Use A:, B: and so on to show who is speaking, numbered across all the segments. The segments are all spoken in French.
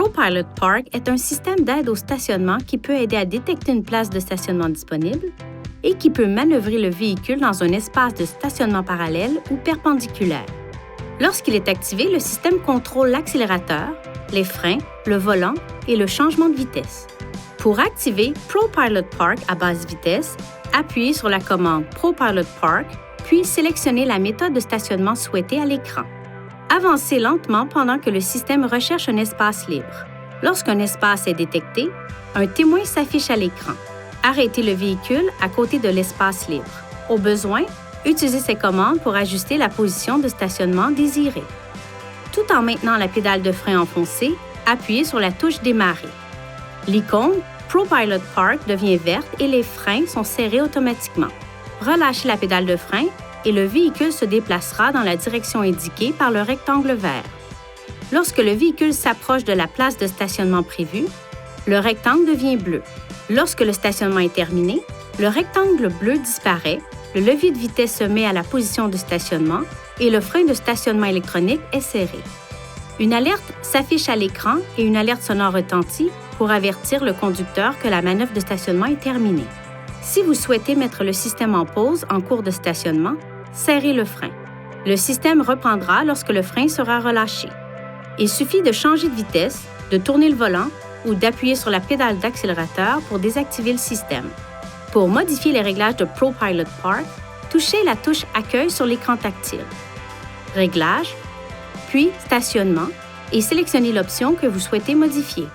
A: ProPilot Park est un système d'aide au stationnement qui peut aider à détecter une place de stationnement disponible et qui peut manœuvrer le véhicule dans un espace de stationnement parallèle ou perpendiculaire. Lorsqu'il est activé, le système contrôle l'accélérateur, les freins, le volant et le changement de vitesse. Pour activer ProPilot Park à basse vitesse, appuyez sur la commande ProPilot Park, puis sélectionnez la méthode de stationnement souhaitée à l'écran. Avancez lentement pendant que le système recherche un espace libre. Lorsqu'un espace est détecté, un témoin s'affiche à l'écran. Arrêtez le véhicule à côté de l'espace libre. Au besoin, utilisez ces commandes pour ajuster la position de stationnement désirée. Tout en maintenant la pédale de frein enfoncée, appuyez sur la touche Démarrer. L'icône ProPilot Park devient verte et les freins sont serrés automatiquement. Relâchez la pédale de frein et le véhicule se déplacera dans la direction indiquée par le rectangle vert. Lorsque le véhicule s'approche de la place de stationnement prévue, le rectangle devient bleu. Lorsque le stationnement est terminé, le rectangle bleu disparaît, le levier de vitesse se met à la position de stationnement et le frein de stationnement électronique est serré. Une alerte s'affiche à l'écran et une alerte sonore retentit pour avertir le conducteur que la manœuvre de stationnement est terminée. Si vous souhaitez mettre le système en pause en cours de stationnement, serrez le frein. Le système reprendra lorsque le frein sera relâché. Il suffit de changer de vitesse, de tourner le volant ou d'appuyer sur la pédale d'accélérateur pour désactiver le système. Pour modifier les réglages de ProPilot Park, touchez la touche Accueil sur l'écran tactile. Réglages, puis Stationnement et sélectionnez l'option que vous souhaitez modifier.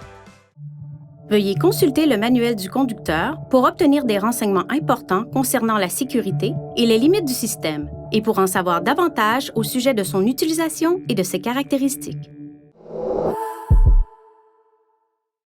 A: Veuillez consulter le manuel du conducteur pour obtenir des renseignements importants concernant la sécurité et les limites du système et pour en savoir davantage au sujet de son utilisation et de ses caractéristiques.